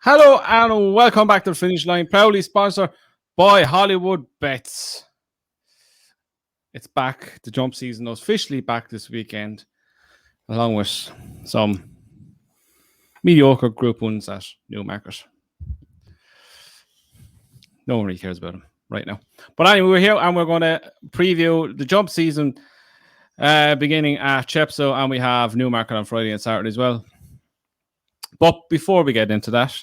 Hello and welcome back to the Finish Line, proudly sponsored by Hollywoodbets. It's back. The jump season is officially back this weekend, along with some mediocre Group 1s at Newmarket. No one really cares about them right now. But anyway, we're here and we're going to preview the jump season beginning at Chepstow, and we have Newmarket on Friday and Saturday as well. But before we get into that,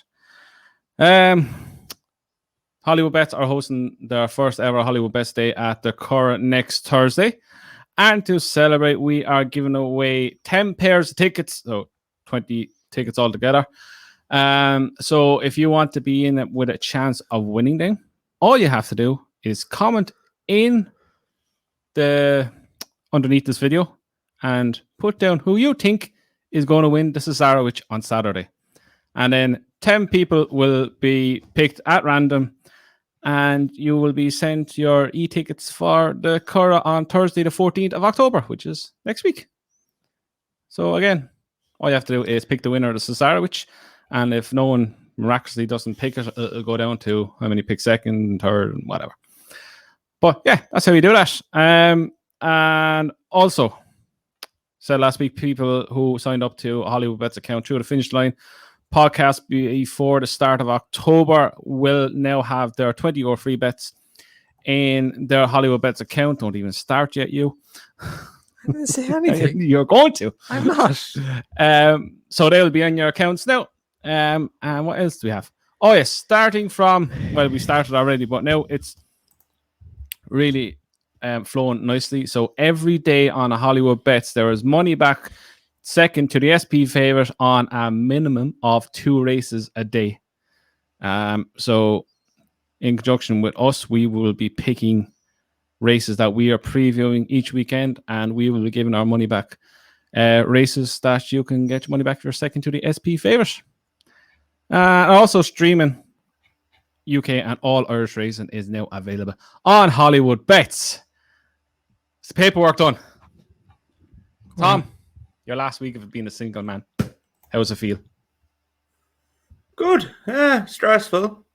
Hollywoodbets are hosting their first ever Hollywoodbets Day at the Curragh next Thursday. And to celebrate, we are giving away 10 pairs of tickets, so 20 tickets altogether. So if you want to be in it with a chance of winning them, all you have to do is comment in the underneath this video and put down who you think is going to win the Cesarewitch on Saturday. And then 10 people will be picked at random, and you will be sent your e-tickets for the Curragh on Thursday, the 14th of October, which is next week. So again, all you have to do is pick the winner of the Cesarewitch, and if no one miraculously doesn't pick it, it'll go down to how many pick second, third, and whatever. But yeah, that's how you do that. And also, said last week, people who signed up to a Hollywoodbets account through the Finish Line podcast before the start of October will now have their €20 free bets in their Hollywoodbets account. Don't even start yet, you. I didn't say anything. You're going to. I'm not. So they'll be on your accounts now. And what else do we have? Oh, yes. Starting from, well, we started already, but now it's really flowing nicely. So every day on a Hollywoodbets, there is money back second to the SP favorite on a minimum of 2 races a day. So in conjunction with us, we will be picking races that we are previewing each weekend, and we will be giving our money back races that you can get your money back for second to the SP favorite. Also streaming UK and all Irish racing is now available on Hollywoodbets. It's the paperwork done. Tom, your last week of being a single man, how does it feel? Good. Yeah, stressful.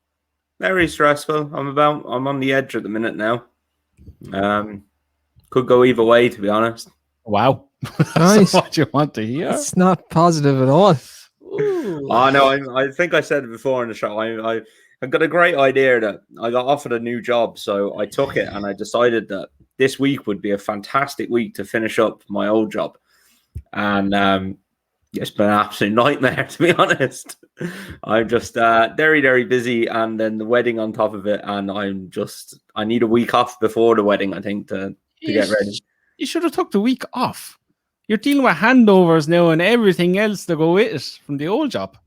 Very stressful. I'm on the edge at the minute now. Could go either way, to be honest. Wow. Nice. That's what you want to hear. It's not positive at all. Ooh. Oh no, I think I said it before in the show. I got a great idea that I got offered a new job, so I took it and I decided that this week would be a fantastic week to finish up my old job. And it's been an absolute nightmare, to be honest. I'm just very, very busy, and then the wedding on top of it, and I need a week off before the wedding, I think, to get ready. You should have took the week off. You're dealing with handovers now and everything else to go with it from the old job.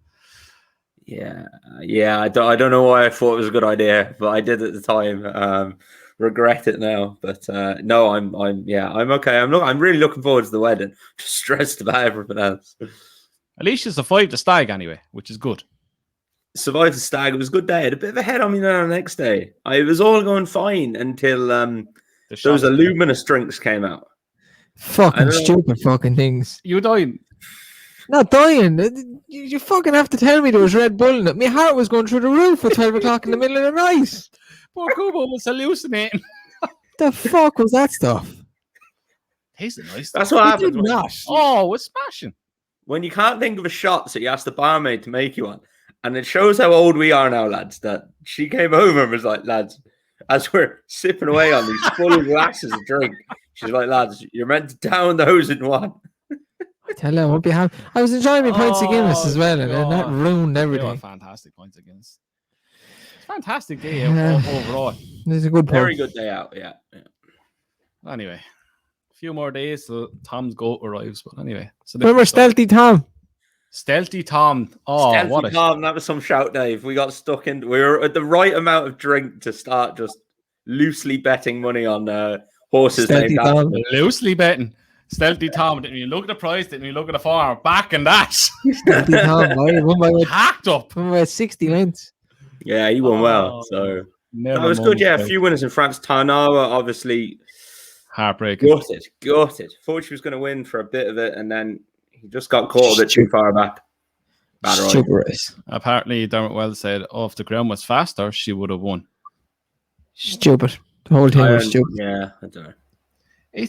Yeah. I don't know why I thought it was a good idea, but I did at the time. Regret it now, but no, I'm okay. I'm really looking forward to the wedding. Just stressed about everything else. At least you survived the stag anyway, which is good. Survived the stag. It was a good day. I had a bit of a head on me the next day. It was all going fine until those luminous drinks came out. Fucking stupid fucking things. You dying? Not dying. You fucking have to tell me there was Red Bull in it. My heart was going through the roof at 12 o'clock in the middle of the night. Poor Kubo was hallucinating. The fuck was that stuff? Tasted nice. That's what happens. Oh, it's smashing. When you can't think of a shot, so you ask the barmaid to make you one. And it shows how old we are now, lads, that she came over and was like, lads, as we're sipping away on these full glasses of drink, she's like, lads, you're meant to down those in one. I tell you, I won't be happy. I was enjoying my pints of Guinness as well, and then that ruined everything. Fantastic pints of Guinness. Fantastic day overall. It's a good point. Very good day out, yeah. Anyway, a few more days till Tom's goat arrives. But anyway, so remember Stealthy Tom? Stealthy Tom. Oh, Stealthy what a Tom! That was some shout, Dave. We got stuck in. We were at the right amount of drink to start just loosely betting money on horses. Stealthy Tom. Loosely betting. Stealthy Tom. Didn't you look at the price? Didn't you look at the farm? Back and that. Stealthy Tom. Won by hacked up. Won by 60 lengths. Yeah, he won well. So that was good. Yeah, a few winners in France. Tarnawa, obviously, heartbreaking. Gutted. Thought she was going to win for a bit of it, and then he just got caught a bit too far back. Bad ride. Stupid race. Apparently, Dermot Wells said, "Oh, if the ground was faster, she would have won." Stupid. The whole thing was stupid. Yeah, I don't know. I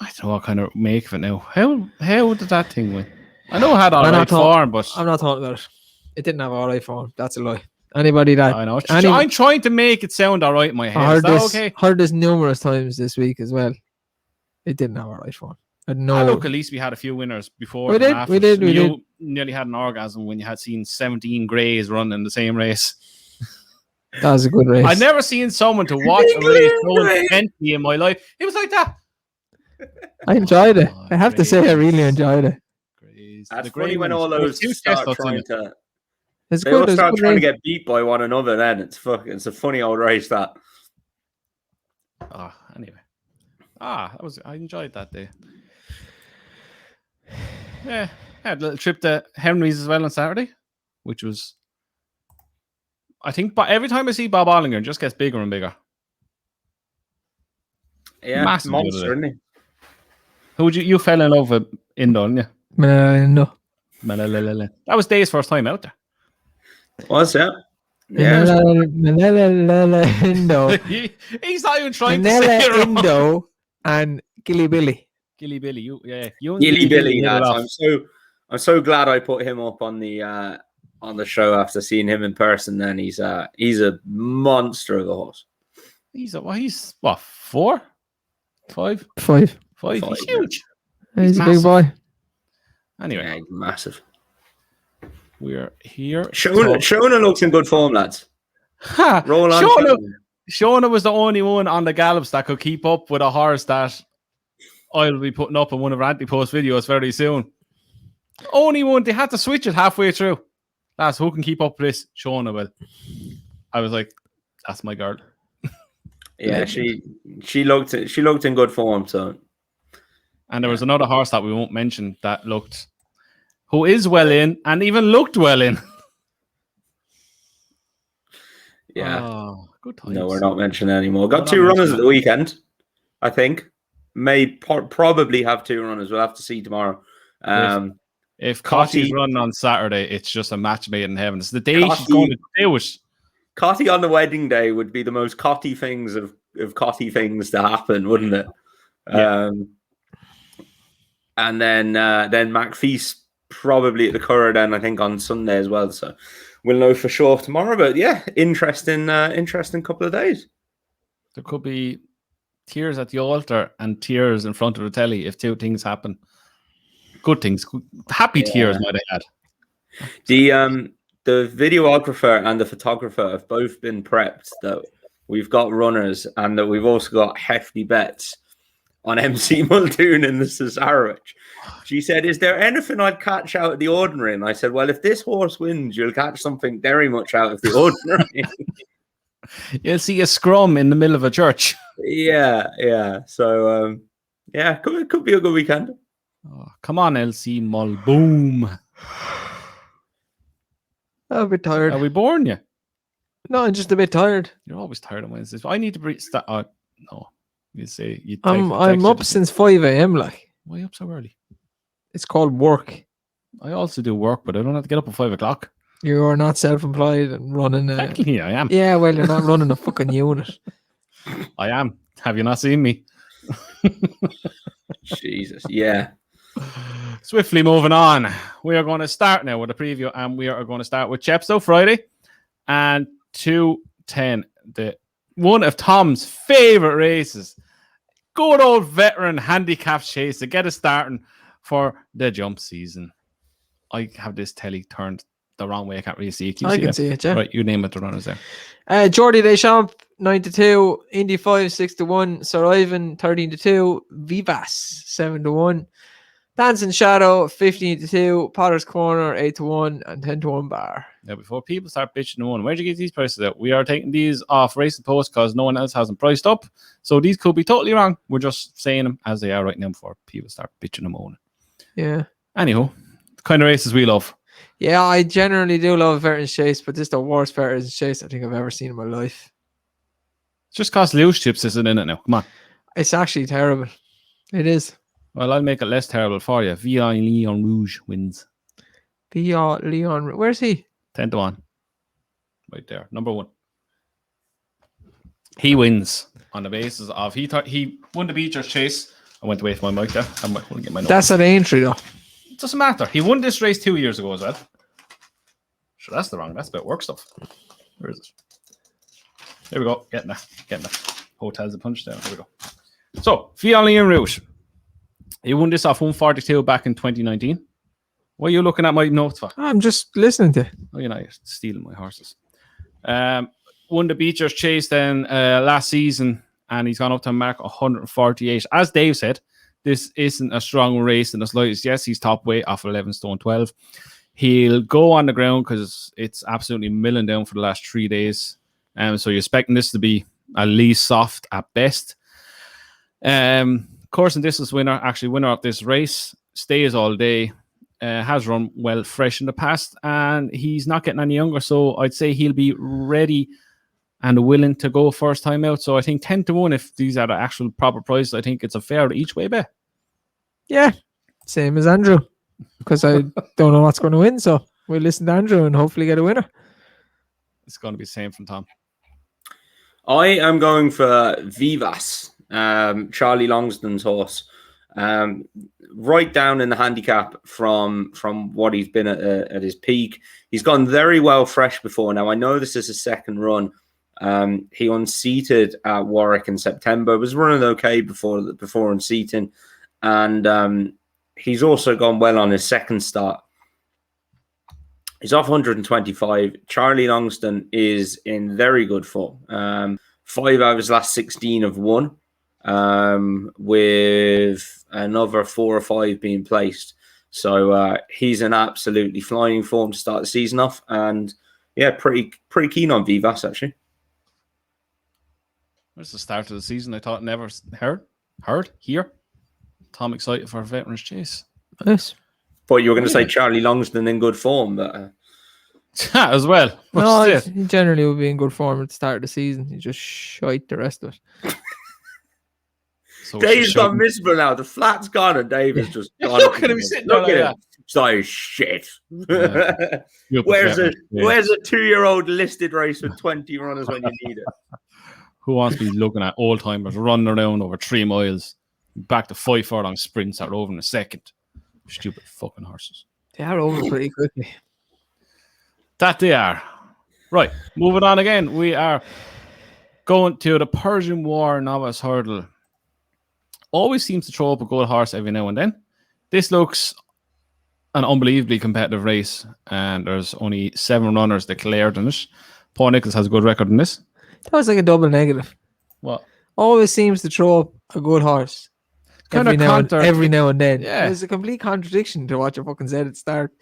don't know what kind of make of it now. How did that thing win? I know it had all I'm right not talk- form, but I'm not talking about it. It didn't have all right form. That's a lie. Anybody that I know. any- I'm trying to make it sound all right in my I head. Is heard that this, okay? heard this numerous times this week as well. It didn't have all right form. No, Look, at least we had a few winners before. We and did, after. we did, we You did. nearly had an orgasm when you had seen 17 greys run in the same race. that was a good race. I'd never seen someone to watch a race so intensely in my life. It was like that. I enjoyed it. Oh, I have to say, I really enjoyed it. Greys. That's The grey funny when ones. all There was those two start Chestows in trying it. to. It's They all good. It's start good trying to race. get beat by one another. Then it's a funny old race that. Anyway. I enjoyed that day. Yeah. Had a little trip to Henry's as well on Saturday, which was, I think, but every time I see Bob Ollinger, it just gets bigger and bigger. Yeah, Massive monster, isn't he? Who would you fell in love with Indo, didn't No. you? That was Dave's first time out there. Was yeah. Yeah. Manila Indo. He's not even trying to say it Manila wrong. Indo and Gilly Billy. Gilly Billy, you and Gilly Billy, hit it lads. off. I'm so glad I put him up on the show after seeing him in person. Then he's a monster of a horse. He's what, 4? 5? 5. 5. He's huge. He's a massive. big boy. Anyway, Yeah, he's massive. we're here. Shona looks in good form, lads. Ha! Roll on. Shona was the only one on the gallops that could keep up with a horse that I'll be putting up in one of our anti-post videos very soon. Only one. They had to switch it halfway through. That's who can keep up with this. Shona will. I was like, that's my girl. Yeah, she looked in good form. So, and there was another horse that we won't mention that who is well in and even looked well in. yeah. Oh, good times. No, we're not mentioning it anymore. Got We're 2 not runners mentioning at the weekend, I think. May probably have 2 runners. We'll have to see tomorrow. If Cotty- Cotty's running on Saturday, it's just a match made in heaven. It's the day she's going to do it. Cotty on the wedding day would be the most Cotty things of Cotty things to happen, wouldn't it? Yeah. And then McFeast probably at the Curragh then, I think, on Sunday as well. So we'll know for sure tomorrow. But yeah, interesting couple of days. There could be tears at the altar and tears in front of the telly if 2 things happen. Good things. Happy tears might have had. The videographer and the photographer have both been prepped that we've got runners and that we've also got hefty bets on MC Muldoon in the Cesarewitch. She said, "Is there anything I'd catch out of the ordinary?" And I said, "Well, if this horse wins, you'll catch something very much out of the ordinary." You'll see a scrum in the middle of a church. Yeah. So, could be a good weekend. Oh, come on, LC Mulboom. I'm a bit tired. Are we born yet? No, I'm just a bit tired. You're always tired on Wednesdays. I need to start. No, you say you. I'm up since 5 a.m. Like, why are you up so early? it's called work. I also do work, but I don't have to get up at 5 o'clock. You are not self-employed and running a... Technically, I am. Yeah, well, you're not running a fucking unit. I am. Have you not seen me? Jesus, yeah. Swiftly moving on. We are going to start now with a preview, and we are going to start with Chepstow Friday and 2:10. One of Tom's favorite races. Good old veteran handicap chase to get us starting for the jump season. I have this telly turned the wrong way. I can't really see it. I can see it, yeah. Right, you name it, the runners there. Jordi Deschamps, 9-2. Indy 5, 6-1. Sir Ivan, 13-2. Vivas, 7-1. Dancing Shadow, 15-2. Potter's Corner, 8-1. And 10-1 Bar. Now, before people start bitching and where'd you get these prices out? We are taking these off Racing Post because no one else has them priced up. So these could be totally wrong. We're just saying them as they are right now before people start bitching and moaning. Yeah. Anyhow, the kind of races we love. Yeah, I generally do love Veterans Chase, but this is the worst Veterans Chase I think I've ever seen in my life. It's just cost loose chips isn't in it now. Come on. It's actually terrible. It is. Well, I'll make it less terrible for you. Villain Leon Rouge wins. Leon. Where's he? 10-1. Right there. Number 1. He wins on the basis of he won the Beecher's Chase. I went away from my mic there. I'm going to get my notes. That's an entry though. It doesn't matter. He won this race 2 years ago as well. Sure, that's about work stuff. Where is it? There we go. Getting that. Hotels a punch down. There we go. So, Fioli en route. He won this off 142 back in 2019. What are you looking at my notes for? I'm just listening to. Oh, you're stealing my horses. Won the Beecher's Chase then last season, and he's gone up to a mark 148. As Dave said, this isn't a strong race in the slightest. Yes, he's top weight off 11 stone 12. He'll go on the ground because it's absolutely milling down for the last 3 days. So you're expecting this to be at least soft at best. Course and distance winner of this race, stays all day, has run well fresh in the past, and he's not getting any younger. So I'd say he'll be ready and willing to go first time out. So I think 10-1, if these are the actual proper prices, I think it's a fair each way bet. Yeah, same as Andrew, because I don't know what's going to win. So we'll listen to Andrew and hopefully get a winner. It's going to be the same from Tom. I am going for Vivas, Charlie Longston's horse. Right down in the handicap from what he's been at his peak. He's gone very well fresh before. Now, I know this is his second run. He unseated at Warwick in September, was running okay before unseating, and he's also gone well on his second start. He's off 125. Charlie Longston is in very good form. 5 out of his last 16 have won, with another 4 or 5 being placed. So he's in absolutely flying form to start the season off, and yeah, pretty keen on Vivas actually. It's the start of the season. I thought never heard here. Tom excited for a Veterans Chase. Nice. But you were going to say Charlie Longston in good form, but as well. No, he generally will be in good form at the start of the season. He just shite the rest of it. So Dave's gone miserable now. The flat's gone, and Dave is just gone. Look at him sitting there like that. So shit. Yeah. Where's a 2-year-old listed race with 20 runners when you need it? Who wants to be looking at old timers running around over 3 miles, back to 5 furlong sprints that are over in a second? Stupid fucking horses. They are over pretty quickly. That they are. Right, moving on again. We are going to the Persian War novice hurdle. Always seems to throw up a good horse every now and then. This looks an unbelievably competitive race, and there's only 7 runners declared in it. Paul Nichols has a good record in this. That was like a double negative. What? Always seems to throw up a good horse. Every now and then. Yeah. There's a complete contradiction to what you fucking said at the start.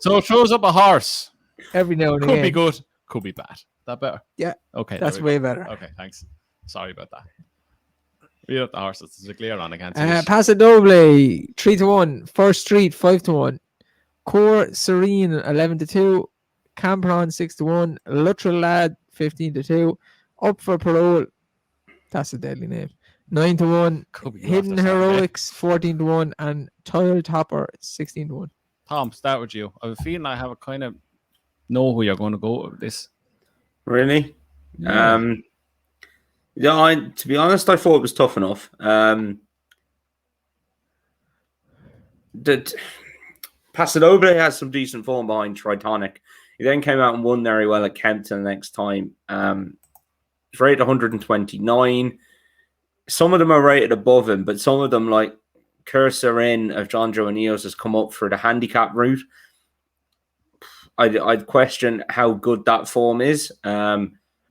So it throws up a horse. Every now and again. Could be good, could be bad. That better? Yeah. Okay. That's way better. Okay, thanks. Sorry about that. Read out the horses. There's a clear on. I can't see Pasadoble, 3-1. First Street, 5-1. Core Serene, 11-2. Camperon, 6-1. Luttrell Lad, 15-2. Up for Parole. That's a deadly name. 9-1. Hidden Heroics, 14-1. And Tile Topper, 16-1. Tom, start with you. I have a feeling I have a kind of know who you're going to go with this. Really? Yeah. To be honest, I thought it was tough enough. That Pasadoble has some decent form behind Tritonic. He then came out and won very well at Kempton the next time. He's rated 129. Some of them are rated above him, but some of them, like Cursor in of John Joe Neos, has come up for the handicap route. I'd question how good that form is.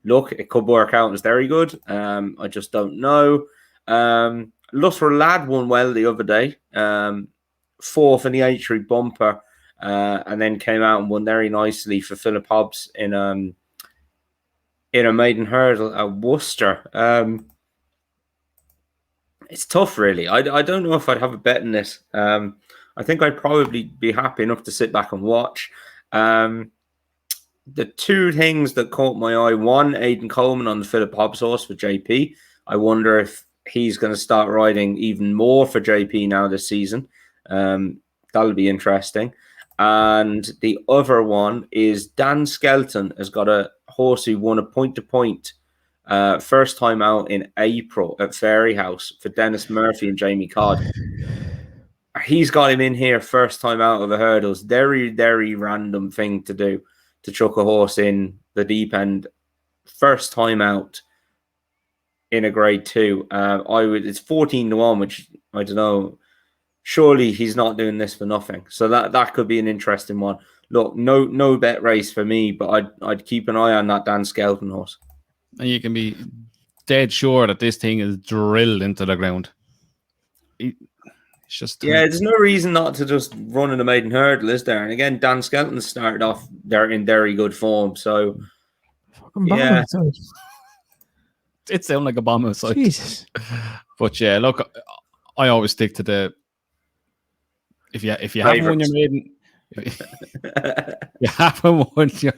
Look, it could work out as very good. I just don't know. Luttrell Lad won well the other day. 4th in the H3 bumper. And then came out and won very nicely for Philip Hobbs in a maiden hurdle at Worcester. It's tough, really. I don't know if I'd have a bet in this. I think I'd probably be happy enough to sit back and watch. The 2 things that caught my eye: one, Aidan Coleman on the Philip Hobbs horse for JP. I wonder if he's going to start riding even more for JP now this season. That'll be interesting. And the other one is Dan Skelton has got a horse who won a point-to-point first time out in April at Fairyhouse for Dennis Murphy and Jamie Codd. He's got him in here first time out of the hurdles. Very, very random thing to do, to chuck a horse in the deep end first time out in a grade 2. It's 14-1, which I don't know. Surely he's not doing this for nothing. So that could be an interesting one. Look, no bet race for me, but I'd keep an eye on that Dan Skelton horse. And you can be dead sure that this thing is drilled into the ground. It's just there's no reason not to just run in the maiden hurdle, is there? And again, Dan Skelton started off there in very good form. So yeah, it sounds like a bomb outside. Jesus. But yeah, look, I always stick to the if you haven't won your maiden, you haven't won your.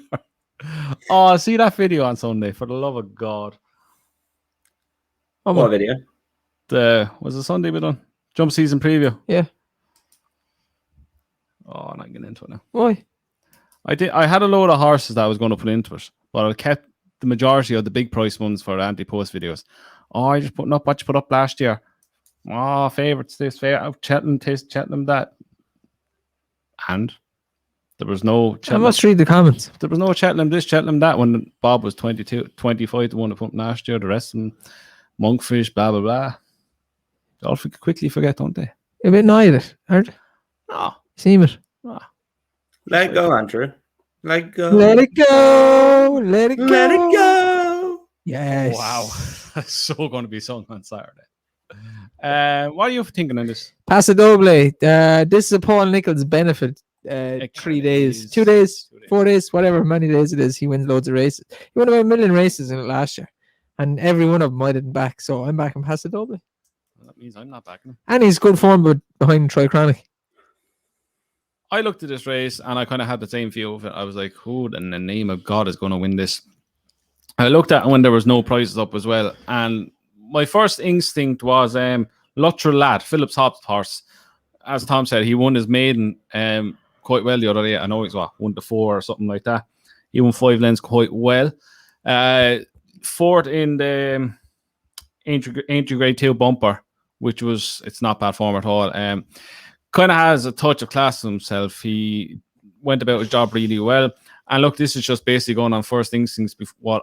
Oh, see that video on Sunday, for the love of God. What video? Was it Sunday we done? Jump season preview. Yeah. Oh, I'm not getting into it now. Why? I had a load of horses that I was going to put into it, but I kept the majority of the big price ones for anti-post videos. Oh, I just putting up what you put up last year. Oh, favourites this, Cheltenham this, Cheltenham that. And there was no Cheltenham. I must read the comments. There was no Cheltenham this, Cheltenham that when Bob was 25 to 1 to put last year. The rest of them, Monkfish, blah, blah, blah. They all quickly forget, don't they? A bit neither, aren't they? No. Seem it. No. Let it go, Andrew. Let it go. Let it go. Let it go. Let it go. Yes. Wow. That's so going to be sung on Saturday. What are you thinking on this? Paso Doble. This is a Paul Nichols benefit. 3 days, 2 days, 4 days, whatever many days it is. He wins loads of races. He won about 1 million races in it last year. And every one of them I didn't back. So I'm backing Paso Doble. That means I'm not backing him. And he's good form, but behind Trichronic. I looked at this race and I kind of had the same feel of it. I was like, who in the name of God is going to win this? I looked at it when there was no prizes up as well. And my first instinct was Luttrell Lad, Phillips Hobbs horse. As Tom said, he won his maiden quite well the other day. I know he's 1-4 or something like that. He won 5 lengths quite well. Fourth in the entry grade 2 bumper, which it's not bad form at all. Kind of has a touch of class to himself. He went about his job really well. And look, this is just basically going on first instincts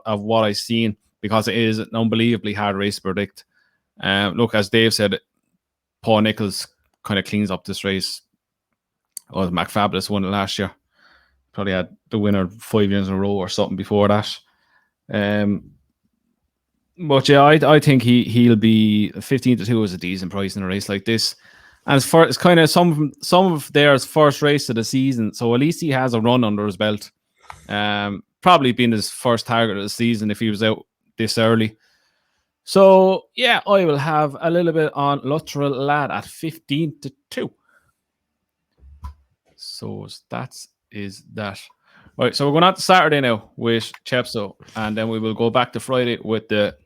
of what I've seen, because it is an unbelievably hard race to predict. Look, as Dave said, Paul Nichols kind of cleans up this race. Oh, McFabulous won it last year. Probably had the winner 5 years in a row or something before that. But yeah, I think he'll be 15-2 is a decent price in a race like this. And it's kind of some of theirs first race of the season, so at least he has a run under his belt. Probably been his first target of the season if he was out this early. So yeah, I will have a little bit on Luttrell Lad at 15-2. So that is that. Right, so we're going out to Saturday now with Chepstow, and then we will go back to Friday with the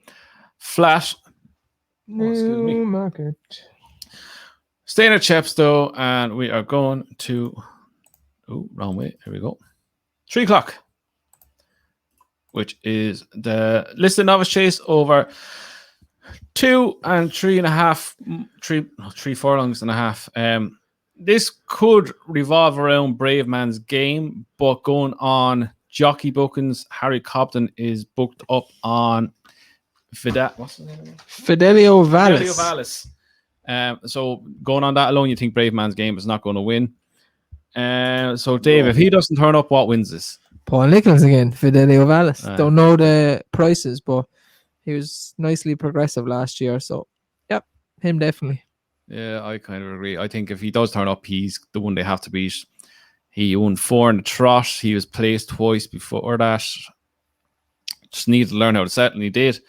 flat. Newmarket. Staying at Chepstow, and we are going to. Oh, wrong way. Here we go. 3 o'clock, which is the listed novice chase over 2 and 3.5, 3 furlongs and a half. This could revolve around Brave Man's Game, but going on jockey bookings, Harry Cobden is booked up on what's the name? Fidelio Vallis. Fidelio Vallis. So going on that alone, you think Brave Man's Game is not going to win. So Dave, if he doesn't turn up, what wins this? Paul Nichols again, Fidelio Vallis. Don't know the prices, but he was nicely progressive last year. So, yep, him definitely. Yeah, I kind of agree. I think if he does turn up, he's the one they have to beat. He won 4 in the trot. He was placed twice before that. Just needed to learn how to settle, and he did.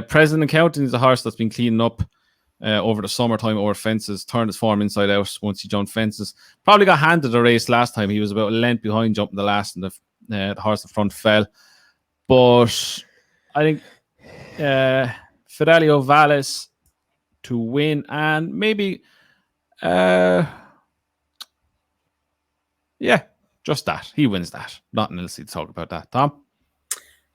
President Counting is a horse that's been cleaning up over the summertime over fences, turned his form inside out once he jumped fences. Probably got handed the race last time. He was about a length behind jumping the last, and the horse in front fell. But I think Fidelio Vallis to win, and maybe yeah, Yeah, just that. He wins that. Nothing else to talk about that. Tom?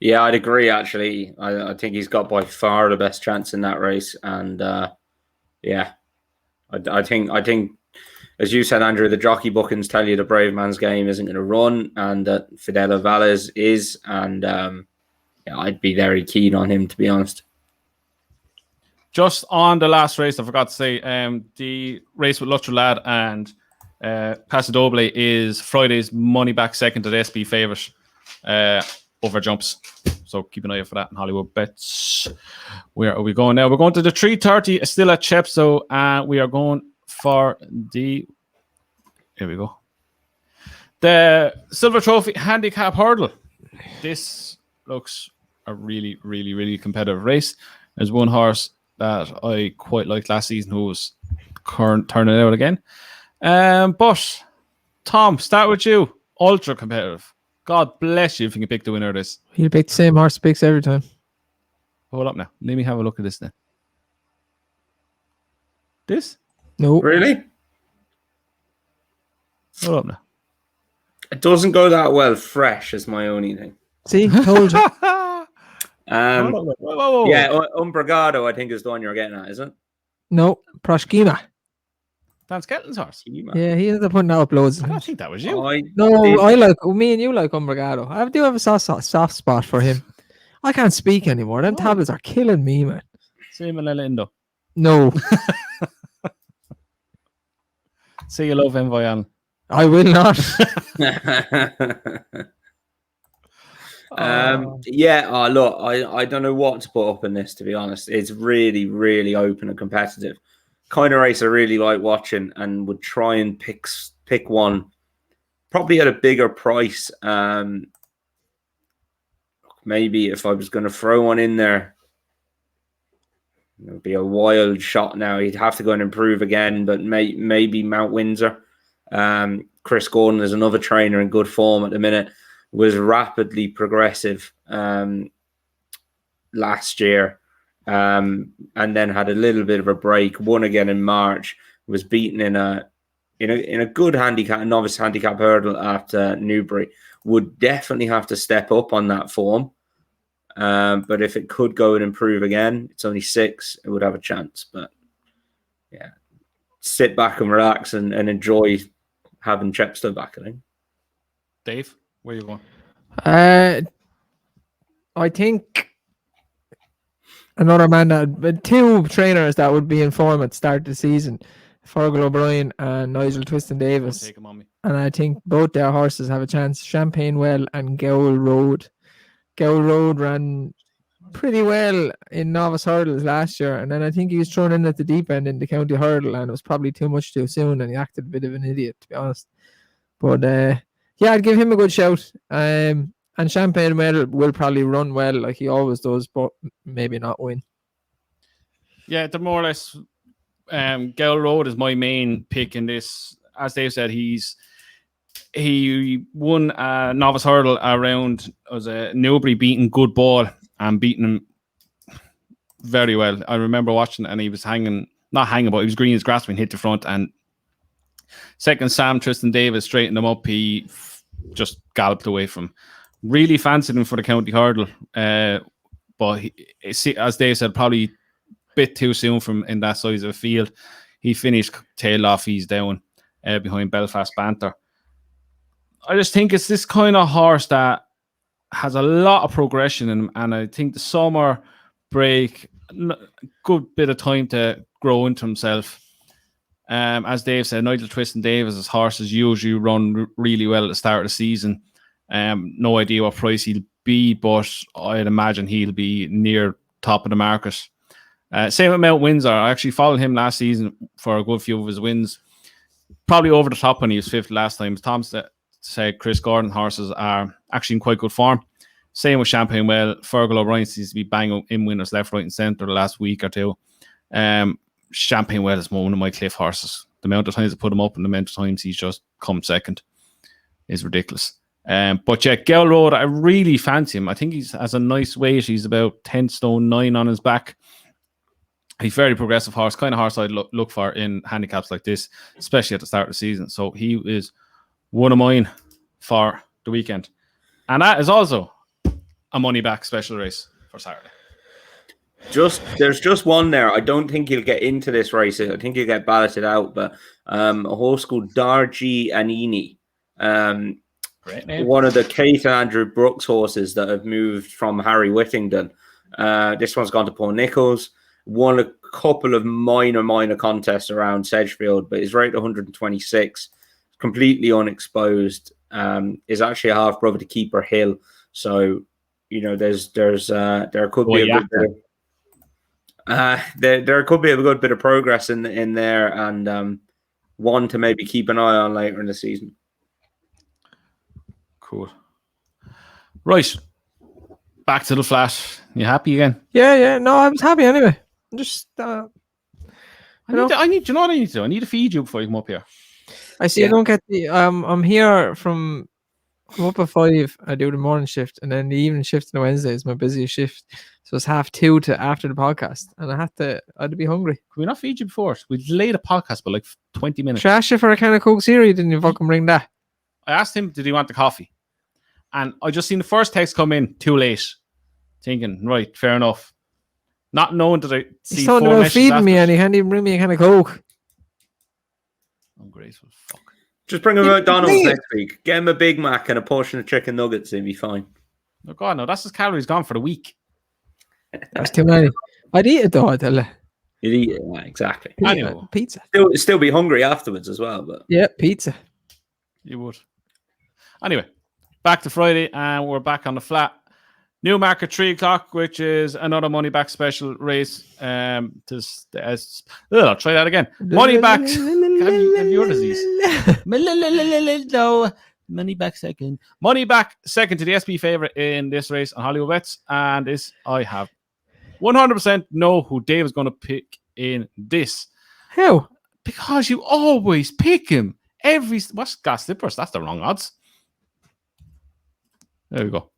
Yeah, I'd agree, actually. I think he's got by far the best chance in that race. And yeah, I think, as you said, Andrew, the jockey bookings tell you the brave man's game isn't going to run and that Fidel Valles is. And yeah, I'd be very keen on him, to be honest. Just on the last race, I forgot to say, the race with Lutra Lad and Paso Doble is Friday's money back second to the SB favourite over jumps. So keep an eye out for that in Hollywoodbets. Where are we going now? We're going to the 3:30, still at Chepstow, and we are going for the... Here we go. The Silver Trophy Handicap Hurdle. This looks a really, really, really competitive race. There's one horse that I quite liked last season who was turning out again. But Tom, start with you. Ultra competitive. God bless you if you can pick the winner of this. He'll pick the same horse picks every time. Hold up now. Let me have a look at this then. This? No. Really? Hold up now. It doesn't go that well fresh, is my only thing. See, told you. Whoa. Yeah, Umbragado, I think, is the one you're getting at, isn't it? No, Proshkima. Dan Skelton's horse. Yeah, he ended up putting that up loads. I don't think that was you. I like me and you like Umbragado. I do have a soft spot for him. I can't speak anymore. Them tablets are killing me, man. See Lindo. No, Say you love Envoyan. I will not. Yeah, look, I don't know what to put up in this, to be honest. It's really, really open and competitive. Kind of race I really like watching and would try and pick one probably at a bigger price. Maybe if I was going to throw one in there, it would be a wild shot now. He'd have to go and improve again, but maybe Mount Windsor. Chris Gordon is another trainer in good form at the minute. Was rapidly progressive last year, and then had a little bit of a break. Won again in March. Was beaten in a good handicap, novice handicap hurdle at Newbury. Would definitely have to step up on that form. But if it could go and improve again, it's only 6. It would have a chance. But yeah, sit back and relax and enjoy having Chepstow back, I think. Dave, where you going? I think another man but 2 trainers that would be in form at the start of the season, Fergal O'Brien and Nigel Twiston Davis. Take him on me. And I think both their horses have a chance. Champagne Well and Gowl Road. Gowl Road ran pretty well in novice hurdles last year, and then I think he was thrown in at the deep end in the county hurdle, and it was probably too much too soon, and he acted a bit of an idiot, to be honest. But yeah, I'd give him a good shout. And Champagne Well will probably run well like he always does, but maybe not win. Yeah, the more or less Gowl Road is my main pick in this. As Dave said, he won a novice hurdle around Newbury, beating Good Ball and beating him very well. I remember watching, and he was not hanging, but he was green as grass when he hit the front. And second, Sam Tristan Davis straightened him up. He just galloped away from him. Really fancied him for the county hurdle, but as Dave said, probably a bit too soon from in that size of a field. He finished tail off. He's down behind Belfast Banter. I just think it's this kind of horse that has a lot of progression in him, and I think the summer break, good bit of time to grow into himself. As Dave said, Nigel Twiston Davis' horses usually run really well at the start of the season. No idea what price he'll be, but I'd imagine he'll be near top of the market. Same with Mount Windsor. I actually followed him last season for a good few of his wins. Probably over the top when he was 5th last time. Tom said Chris Gordon horses are actually in quite good form. Same with Champagne Well. Fergal O'Brien seems to be banging in winners left, right, and centre the last week or two. Champagne Well is one of my cliff horses. The amount of times I put him up and the amount of times he's just come second is ridiculous. But yeah, Gowl Road, I really fancy him. I think he has a nice weight. He's about 10 stone 9 on his back. He's very progressive horse, kind of horse I'd look for in handicaps like this, especially at the start of the season. So he is one of mine for the weekend. And that is also a money back special race for Saturday. There's just one there. I don't think he'll get into this race. I think he'll get balloted out. But a horse called Darji Anini, Great name. one of the Kate and Andrew Brooks horses that have moved from Harry Whittington. This one's gone to Paul Nichols. Won a couple of minor contests around Sedgefield, but is rated 126, completely unexposed. Is actually a half brother to Keeper Hill. So there could be a good bit of, there could be a good bit of progress in there, and one to maybe keep an eye on later in the season. Cool. Right. Back to the flat. You happy again? Yeah. No, I was happy anyway. I'm just I need you know what I need to do? I need to feed you before you come up here. I see. I don't get the. I'm here from. I'm up at 5. I do the morning shift, and then the evening shift on the Wednesday is my busiest shift. So it's 2:30 to after the podcast, and I had to be hungry. Can we not feed you before? We delayed the podcast by like 20 minutes. Trash you for a can of Coke Zero. Didn't you fucking bring that? I asked him, did he want the coffee? And I just seen the first text come in too late. Thinking, right, fair enough. Not knowing that I see He's talking 4 about messages feeding me, after. and he can't even bring me a can of Coke. Ungrateful fuck. Just bring him McDonald's next week. Get him a Big Mac and a portion of chicken nuggets, and he'll be fine. Oh God, no, that's his calories gone for the week. That's too many. I'd eat it though, I tell you. You'd eat it, yeah, exactly. Anyway. Pizza. Still be hungry afterwards as well, but Yeah, pizza. You would. Anyway, back to Friday, and we're back on the flat. Newmarket 3 o'clock, which is another money back special race. I'll try that again. Money back. Have your disease. No. Money back second. Money back second to the SP favorite in this race on Hollywoodbets, and this I have 100% know who Dave is going to pick in this. How? Because you always pick him. What's Gas Slippers? That's the wrong odds. There we go.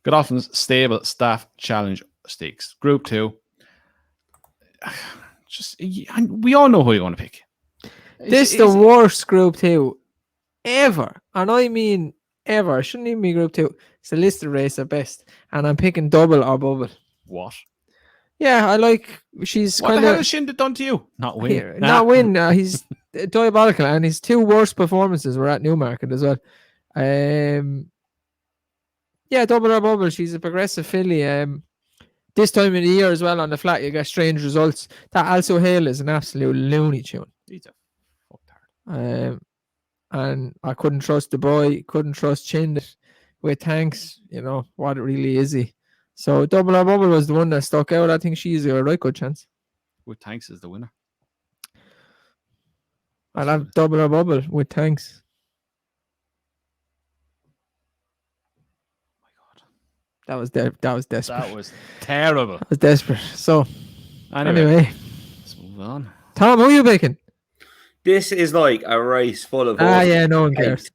Godolphin's Stable Staff Challenge Stakes. Group 2. We all know who you want to pick. This is the worst Group 2 ever. And I mean ever. It shouldn't even be Group 2. It's a listed race at best. And I'm picking double or bubble. What? Yeah, I like. She's What kind the hell of. has Shinda done to you? Not win. Here, not win. He's diabolical, and his 2 worst performances were at Newmarket as well. Yeah, double or bubble. She's a progressive filly. This time of the year as well on the flat, you get strange results. That Also Hale is an absolute loony tune. He's a fucktard. And I couldn't trust the boy. Couldn't trust Chindit with Tanks. What really is he? So double or bubble was the one that stuck out. I think she's a right good chance. With Tanks is the winner. I'll have double or bubble with Tanks. That was desperate. That was terrible. That was desperate. So anyway, let's move on. Tom, who are you picking? this is like a race full of horses. Yeah, no one cares.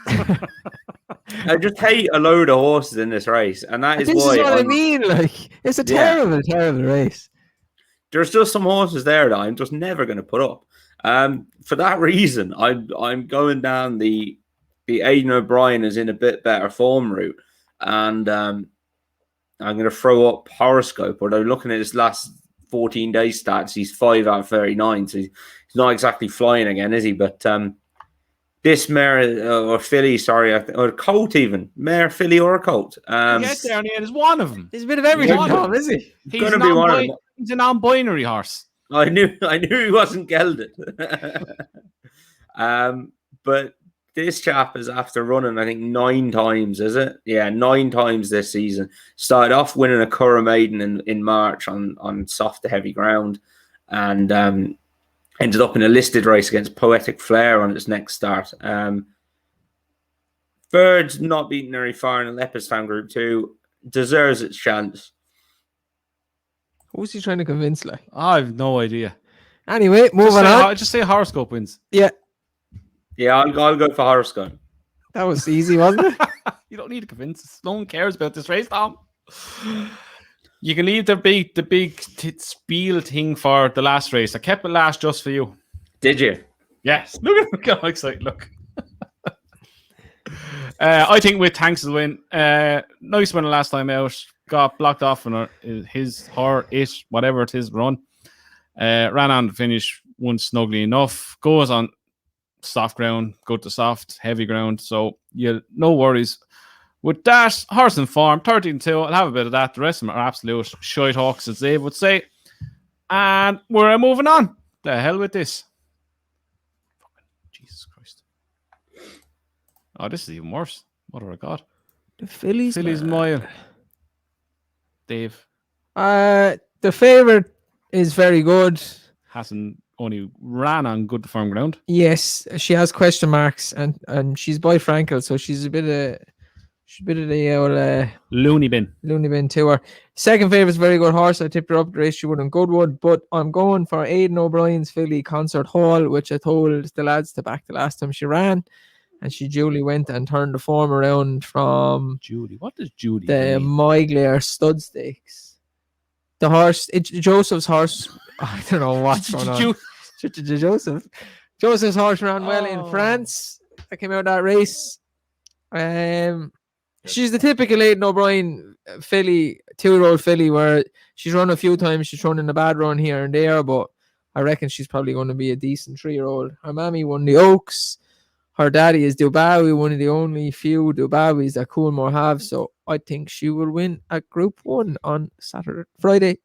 I just hate a load of horses in this race, and that is This why is what I mean. Like, it's a terrible, terrible race. There's just some horses there that I'm just never going to put up. For that reason, I'm going down the Aidan O'Brien is in a bit better form route, and I'm going to throw up Horoscope. Although looking at his last 14 day stats, he's 5 out of 39, so he's not exactly flying again, is he? But this mare or filly, or colt even, mare, filly, or a colt. Yes, there, and there's one of them. He's a bit of everything, Tom, is he? He's going to be one of them. He's a non-binary horse. I knew he wasn't gelded. But this chap is after running, I think 9 times, is it? Yeah, 9 times this season. Started off winning a Curragh Maiden in March on soft to heavy ground, and ended up in a listed race against Poetic Flair on its next start. Bird's not beaten very far in the Leopardstown Group 2. Deserves its chance. Who's he trying to convince? Like, I have no idea. anyway, moving on. Just say Horoscope wins. Yeah, I'll go for Horoscope. that was easy, wasn't it? You don't need to convince us. No one cares about this race, Tom. You can leave the big spiel thing for the last race. I kept it last just for you. Did you? Yes. Look how excited. Look. I think with Tanks' win, nice win the last time out. Got blocked off on whatever it is, run. Ran on to finish, won snugly enough. Goes on soft ground, go to soft, heavy ground. So no worries. With that, horse in form, 13-2. I'll have a bit of that. The rest of them are absolute shite hawks, as Dave would say. And we're moving on. The hell with this. Jesus Christ. Oh, this is even worse. Mother of God. The Phillies mile. Dave. The favourite is very good. Hasn't only ran on good firm ground. Yes, she has question marks, and she's by Frankel, so she's a bit of the old loony bin to her. Second favourite is a very good horse. I tipped her up the race. She won in Goodwood, but I'm going for Aidan O'Brien's filly Concert Hall, which I told the lads to back the last time she ran, and she duly went and turned the form around from Judy. What does Judy the mean? Myglaire Stud Stakes. The horse, Joseph's horse. I don't know what's going on. Joseph's horse ran well in France. I came out of that race. She's the typical Aidan O'Brien filly, 2-year-old filly, where she's run a few times. She's run in a bad run here and there, but I reckon she's probably going to be a decent 3-year-old. Her mammy won the Oaks. Her daddy is Dubawi, one of the only few Dubawis that Coolmore have. So I think she will win at Group 1 on Friday.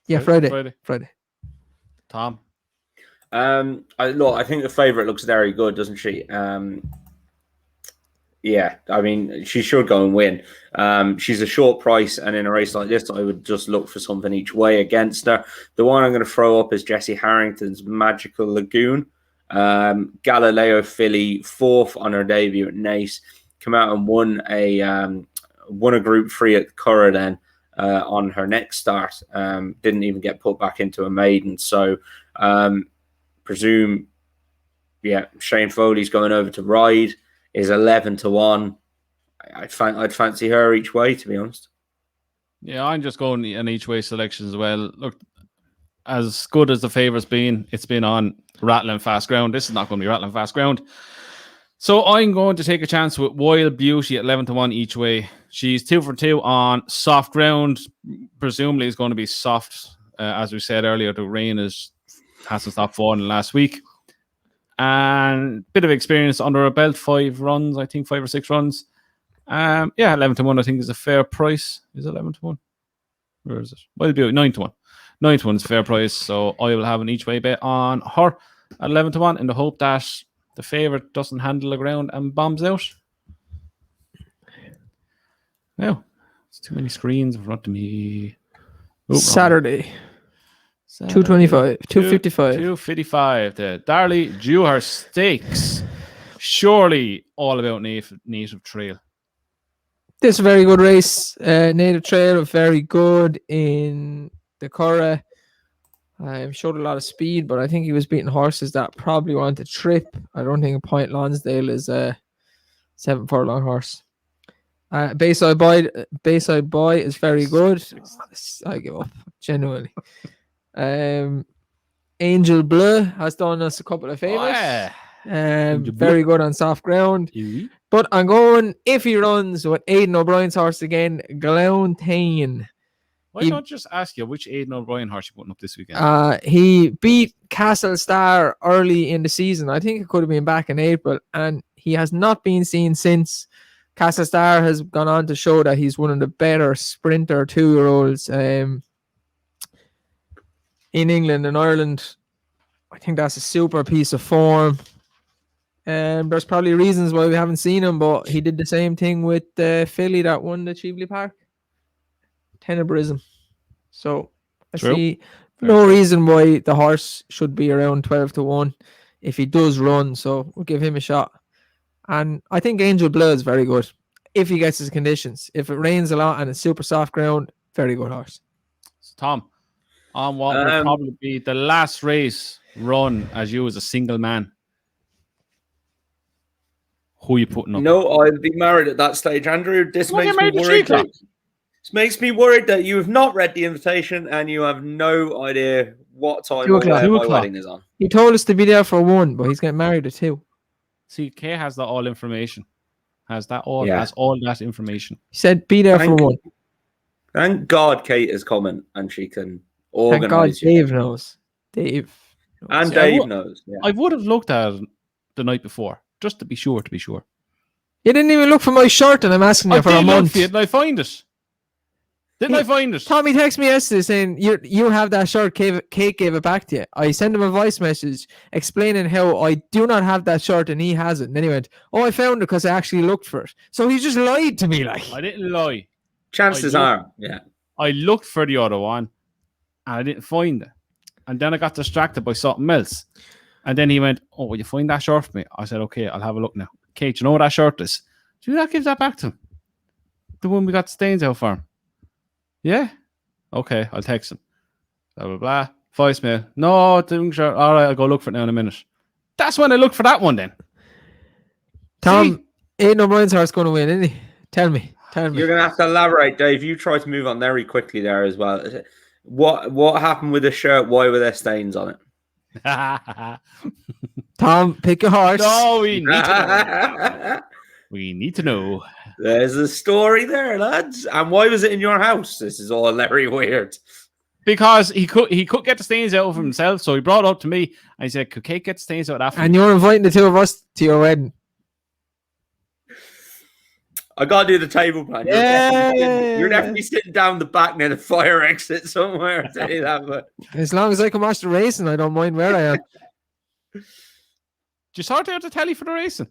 Yeah, Friday. Tom. I think the favourite looks very good, doesn't she? Yeah, I mean, she should go and win. She's a short price, and in a race like this, I would just look for something each way against her. The one I'm going to throw up is Jesse Harrington's Magical Lagoon. Galileo filly, 4th on her debut at Naas, come out and won a Group 3 at Curragh then on her next start. Didn't even get put back into a maiden. So presume, Shane Foley's going over to ride. Is 11-1. I'd fancy her each way, to be honest. Yeah, I'm just going an each way selection as well. Look, as good as the favourite's been, it's been on rattling fast ground. This is not going to be rattling fast ground. So I'm going to take a chance with Wild Beauty at 11-1 each way. She's 2 for 2 on soft ground. Presumably it's going to be soft. As we said earlier, the rain hasn't stopped falling last week. And bit of experience under her belt, 5 runs, I think 5 or 6 runs. 11-1 I think is a fair price. Is it 11-1? Where is it? Well, 9-1. 9-1 is a fair price, so I will have an each way bet on her at 11-1 in the hope that the favourite doesn't handle the ground and bombs out. Now, it's too many screens in front of me. Saturday. 225, 255. 255. The Darley Dewar Stakes. Surely all about native trail. This is a very good race. Native trail, very good in the Curragh. Showed a lot of speed, but I think he was beating horses that probably want to trip. I don't think Point Lonsdale is a 7 furlong horse. Bayside Boy is very good. I give up, genuinely. Angel Bleu has done us a couple of favors. Very good on soft ground. Mm-hmm. But I'm going, if he runs with Aidan O'Brien's horse again, Glountane. Why not just ask you which Aidan O'Brien horse you putting up this weekend? He beat Castle Star early in the season. I think it could have been back in April, and he has not been seen since. Castle Star has gone on to show that he's one of the better sprinter 2-year-olds in England and Ireland. I think that's a super piece of form. There's probably reasons why we haven't seen him, but he did the same thing with the filly that won the Cheveley Park. Tenebrism. So I see no reason why the horse should be around 12-1 if he does run. So we'll give him a shot. And I think Angel Bleu is very good if he gets his conditions. If it rains a lot and it's super soft ground, very good horse. So Tom, on what will probably be the last race run as you as a single man, who are you putting up? No, I'll be married at that stage, Andrew. This makes me worried. This makes me worried that you have not read the invitation and you have no idea what time or where my wedding is on. He told us to be there for 1, but he's getting married at 2. See, Kay has that all information. Has that all? Yeah. Has all that information? He said, "Be there for one." Thank God Kate is coming and she can Thank God organise you. Dave knows. Dave. And See, I Dave would- knows. Yeah. I would have looked at it the night before, just to be sure. You didn't even look for my shirt, and I'm asking you I for a did look month. for it, and I find it. Didn't I find it? Tommy texted me yesterday saying you have that shirt. Kate gave it back to you. I sent him a voice message explaining how I do not have that shirt and he has it. And then he went, "Oh, I found it because I actually looked for it." So he just lied to me, like. I didn't lie. Chances are, yeah. I looked for the other one, and I didn't find it. And then I got distracted by something else. And then he went, "Oh, will you find that shirt for me?" I said, "Okay, I'll have a look now." Kate, you know what that shirt is? Do you not give that back to him? The one we got stains out for him. Yeah? Okay, I'll text him. Blah, blah, blah. Voicemail. No, the shirt. All right, I'll go look for it now in a minute. That's when I look for that one then. Tom, Aidan O'Brien's heart's going to win, isn't he? Tell me. You're going to have to elaborate, Dave. You tried to move on very quickly there as well. What happened with the shirt? Why were there stains on it? Tom, pick a horse. No, we need to know. We need to know. There's a story there, lads. And why was it in your house? This is all very weird. Because he could get the stains out of himself, so he brought it up to me and he said, "Could Kate get the stains out after?" And you're inviting the two of us to your wedding. I gotta do the table plan. You're definitely sitting down the back near the fire exit somewhere. I'll tell you that, but As long as I can watch the racing, I don't mind where I am. Did you sort out the telly for the racing?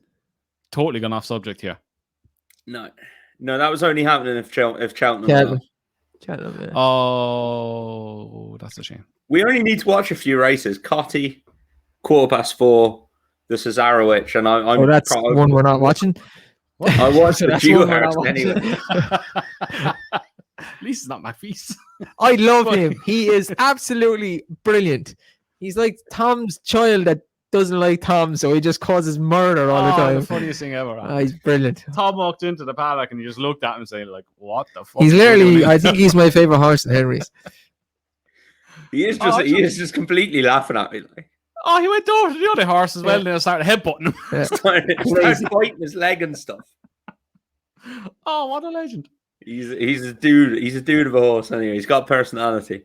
Totally gone off subject here. no, that was only happening if Cheltenham. Cheltenham. Yeah. Oh, that's a shame. We only need to watch a few races. Cotty, 4:15, the Cesarewitch, and I'm. That's one we're not watching. I watched the That's one we're not Dewhurst anyway. At least it's not my feast. I love him. He is absolutely brilliant. He's like Tom's child that doesn't like Tom, so he just causes murder all the time. The funniest thing ever. He's brilliant. Tom walked into the paddock and he just looked at him saying, like, "What the fuck?" He's literally, I think he's my favorite horse in Henry's. He is just completely laughing at me. Like. Oh, he went over to the other horse as well and then started headbutting him. Yeah. Started biting his leg and stuff. Oh, what a legend. He's a dude. He's a dude of a horse anyway. He's got personality.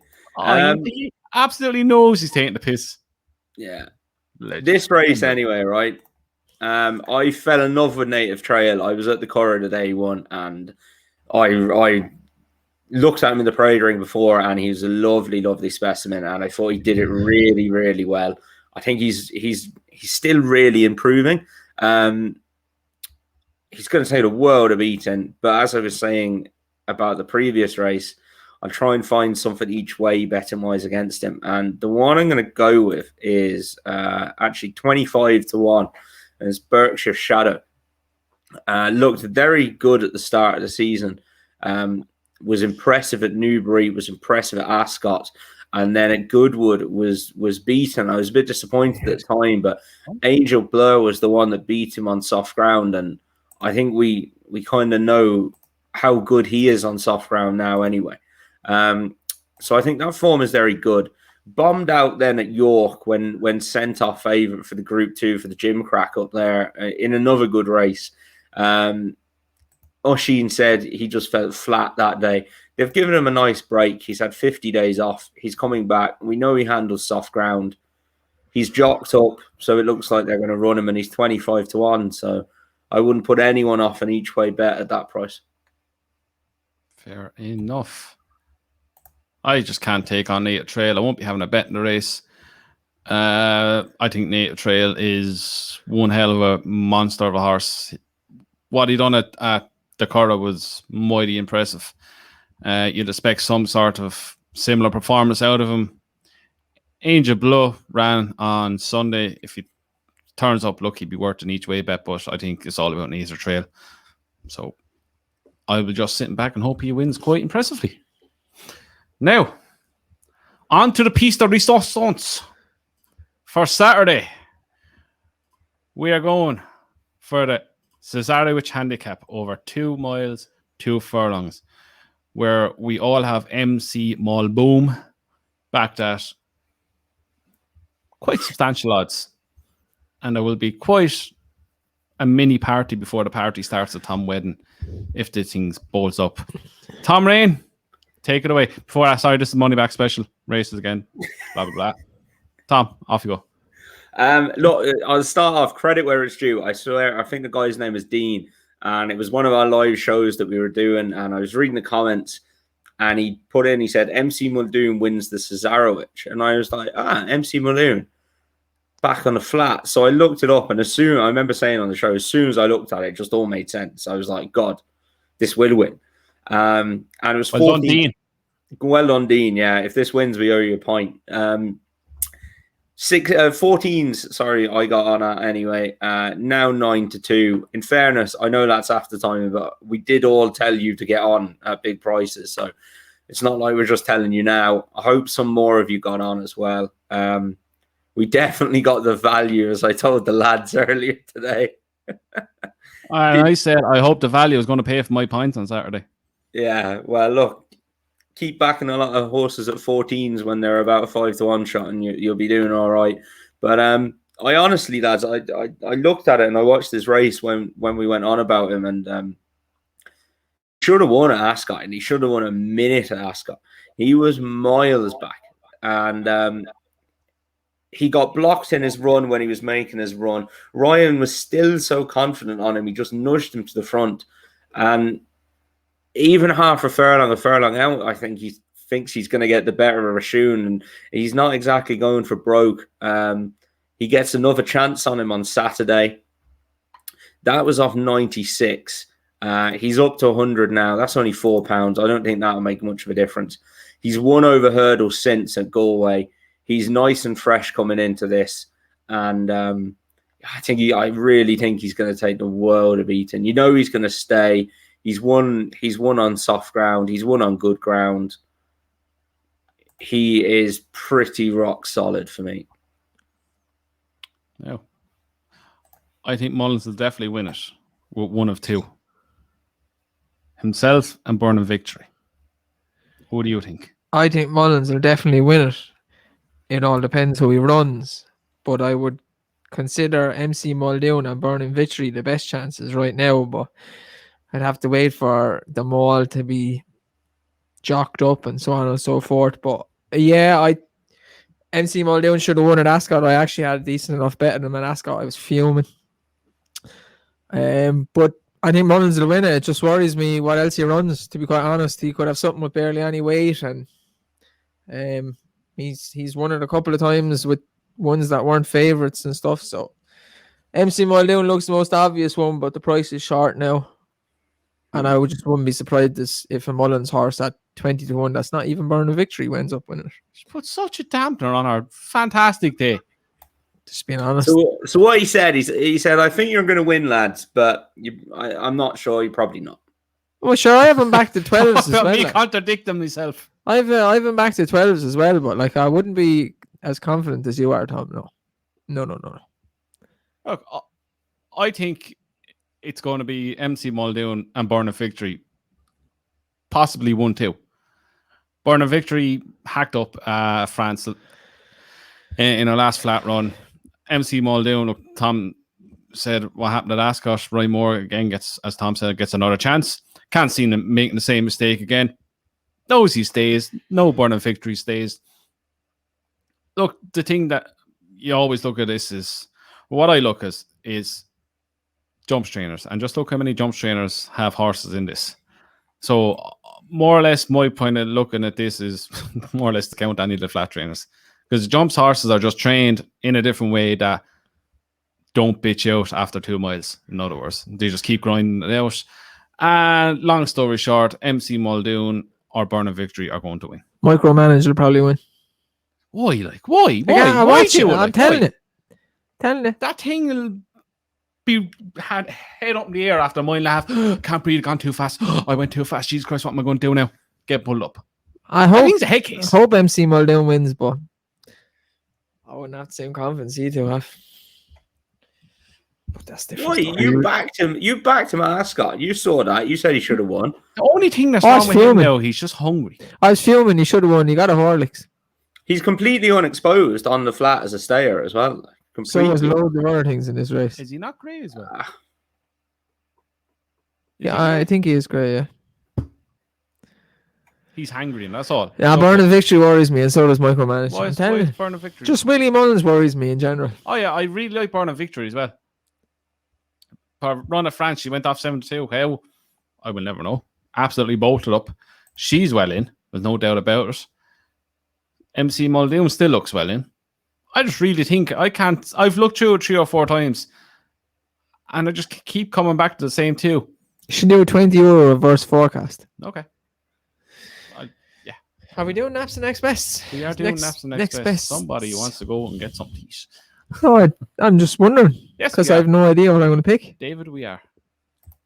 He absolutely knows he's taking the piss. Yeah. Legend. This race anyway, right? I fell in love with Native Trail. I was at the Curragh the day one, and I looked at him in the parade ring before, and he was a lovely, lovely specimen. And I thought he did it really, really well. I think he's still really improving. He's going to take a world of eating, but as I was saying about the previous race, I'll try and find something each way betting wise against him. And the one I'm going to go with is actually 25-1. And it's Berkshire Shadow. Looked very good at the start of the season. Was impressive at Newbury, was impressive at Ascot. And then at Goodwood was beaten. I was a bit disappointed at the time, but Angel Blur was the one that beat him on soft ground. And I think we kind of know how good he is on soft ground now anyway. So I think that form is very good. Bombed out then at York when sent off favourite for the Group 2 for the Gimcrack up there in another good race. Oisin said he just felt flat that day. They've given him a nice break. He's had 50 days off. He's coming back. We know he handles soft ground. He's jocked up, so it looks like they're going to run him, and he's 25-1. So I wouldn't put anyone off an each way bet at that price. Fair enough. I just can't take on Native Trail. I won't be having a bet in the race. I think Native Trail is one hell of a monster of a horse. What he done at the Curragh was mighty impressive. You'd expect some sort of similar performance out of him. Angel Blue ran on Sunday. If he turns up, look, he'd be worth an each way bet, but I think it's all about Native Trail. So I will just sit back and hope he wins quite impressively. Now, on to the piece de resistance for Saturday. We are going for the Cesarewitch Handicap over 2 miles, 2 furlongs, where we all have MC Malboom backed at quite substantial odds. And there will be quite a mini party before the party starts at Tom Wedding if the things bolts up. Tom Rain, take it away. Before I sorry, this is money back special. Races again. Blah blah blah. Tom, off you go. Look, I'll start off. Credit where it's due. I swear, I think the guy's name is Dean, and it was one of our live shows that we were doing. And I was reading the comments, and he put in, he said, MC Muldoon wins the Cesarewitch, and I was like, MC Muldoon back on the flat. So I looked it up, and I remember saying on the show, as soon as I looked at it, it just all made sense. I was like, God, this will win. And it was 14. Well done, Dean. Well done, Dean. Yeah, if this wins, we owe you a pint. 14s, sorry, I got on that anyway. Now 9-2. In fairness, I know that's after time, but we did all tell you to get on at big prices. So it's not like we're just telling you now. I hope some more of you got on as well. We definitely got the value, as I told the lads earlier today. I said I hope the value is going to pay for my pints on Saturday. Yeah, well, look, keep backing a lot of horses at 14s when they're about a 5-1 shot, and you'll be doing all right. But I honestly, lads, I looked at it and I watched this race when we went on about him, and should have won at Ascot, and he should have won a minute at Ascot. He was miles back, and he got blocked in his run when he was making his run. Ryan was still so confident on him. He just nudged him to the front. And even half a furlong out, I think he thinks he's going to get the better of Rashun. And he's not exactly going for broke. He gets another chance on him on Saturday. That was off 96. He's up to 100 now. That's only £4. I don't think that'll make much of a difference. He's won over hurdle since at Galway. He's nice and fresh coming into this, and I really think he's going to take the world of beating. You know he's going to stay. He's won on soft ground. He's won on good ground. He is pretty rock solid for me. Yeah, I think Mullins will definitely win it with one of two: himself and Burnham Victory. Who do you think? I think Mullins will definitely win it. It all depends who he runs, but I would consider MC Muldoon and Burning Victory the best chances right now, but I'd have to wait for them all to be jocked up and so on and so forth. But yeah, MC Muldoon should have won at Ascot. I actually had a decent enough bet on him at Ascot. I was fuming. But I think Mullins will win it. It just worries me what else he runs, to be quite honest. He could have something with barely any weight, and he's won it a couple of times with ones that weren't favourites and stuff. So MC Muldoon looks the most obvious one, but the price is short now. And I wouldn't be surprised if a Mullins horse at 20-1, that's not even Burning Victory, ends up winning it. She put such a dampener on our fantastic day. Just being honest. So what he said, he said, I think you're going to win, lads, but I'm not sure. You're probably not. Well, sure, I have him back to 12s as well. Me contradicting myself. I've him back to 12s as well, but like I wouldn't be as confident as you are, Tom. No. Look, I think it's going to be MC Muldoon and Burning Victory, possibly 1-2. Burning Victory hacked up France in her last flat run. MC Muldoon, look, Tom said what happened at Ascot. Roy Moore again gets, as Tom said, gets another chance. Can't see him making the same mistake again. Knows he stays. No Burning Victory stays. Look, the thing that you always look at this is, what I look at is jump trainers, and just look how many jump trainers have horses in this. So more or less my point of looking at this is more or less to count any of the flat trainers, because jumps horses are just trained in a different way that don't bitch out after 2 miles. In other words, they just keep grinding it out. And long story short, MC Muldoon or Burning Victory are going to win. Micromanage will probably win. Why? Why? Yeah, Why? I'm telling it. That thing will be head up in the air after a mile and a half. Can't breathe, gone too fast. I went too fast. Jesus Christ, what am I going to do now? Get pulled up. I think it's a head case. I hope MC Muldoon wins, but I wouldn't have the same confidence you two have. But that's different. Why? You backed him. You backed him at Ascot. You saw that. You said he should have won. The only thing that's wrong with him now, he's just hungry. I was fuming. He should have won. He got a Horlicks. He's completely unexposed on the flat as a stayer as well. So there's loads of other things in this race. Is he not great as well? Yeah, I think he is great. Yeah. He's hangry, and that's all. Yeah, Okay. Burn of Victory worries me, and so does micromanagement. Why I'm is telling you. Burn of Victory? Just Willie Mullins worries me in general. Oh yeah, I really like Burn of Victory as well. For run of France, she went off 7-2. How? I will never know. Absolutely bolted up. She's well in. There's no doubt about it. MC Muldoon still looks well in. I just really think I can't. I've looked through it 3 or 4 times, and I just keep coming back to the same two. You should do a €20 reverse forecast. Okay. Are we doing naps and next best? We are doing naps and next best. Somebody wants to go and get some peace. No, I'm just wondering. Yes, because I have no idea what I'm going to pick. David, we are.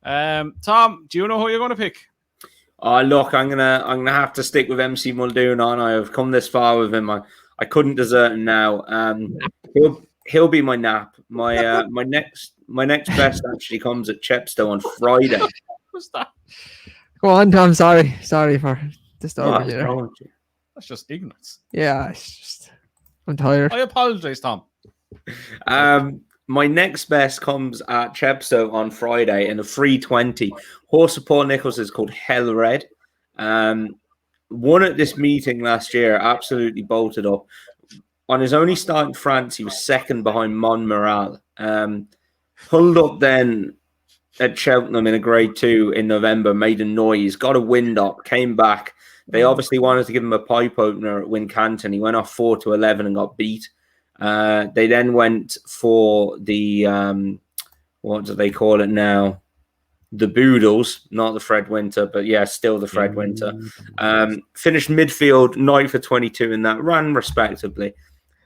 Tom, do you know who you're going to pick? Oh, look, I'm gonna have to stick with MC Muldoon on. I have come this far with him. I couldn't desert him now. He'll be my nap. My next best actually comes at Chepstow on Friday. What's that? Go on, Tom. Sorry for disturbing you there. That's just ignorance. Yeah, it's just I'm tired. I apologize, Tom. My next best comes at Chepstow on Friday in a 320. Horse of Paul Nicholls is called Hell Red. Won at this meeting last year, absolutely bolted up. On his only start in France, he was second behind Montmoral. Pulled up then at Cheltenham in a Grade 2 in November, made a noise, got a wind up, came back. They obviously wanted to give him a pipe opener at Wincanton. He went off 4-11 and got beat. They then went for the what do they call it now? The Boodles, not the Fred Winter, but yeah, still the Fred Winter. Finished midfield, 9 for 22 in that, ran respectably.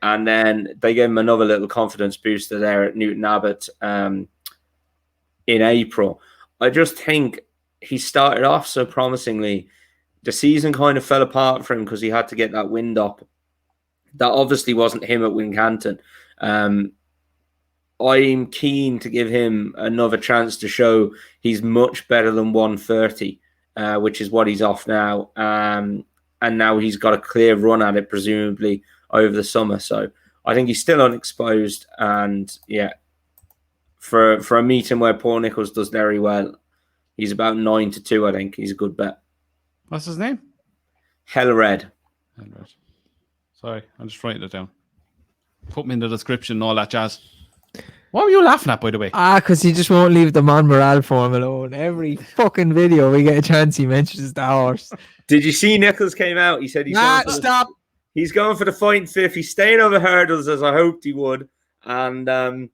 And then they gave him another little confidence booster there at Newton Abbot in April. I just think he started off so promisingly. The season kind of fell apart for him because he had to get that wind up. That obviously wasn't him at Wincanton. I'm keen to give him another chance to show he's much better than 130, which is what he's off now. And now he's got a clear run at it, presumably, over the summer. So I think he's still unexposed. And yeah, for a meeting where Paul Nicholls does very well, he's about 9-2, I think. He's a good bet. What's his name? Hell Red. Sorry, I'm just writing it down. Put me in the description and all that jazz. What were you laughing at, by the way? Because he just won't leave the Montmoral form alone. Every fucking video we get a chance, he mentions the horse. Did you see Nicholls came out? He said he's stop. He's going for the fighting fifth. He's staying over hurdles as I hoped he would, and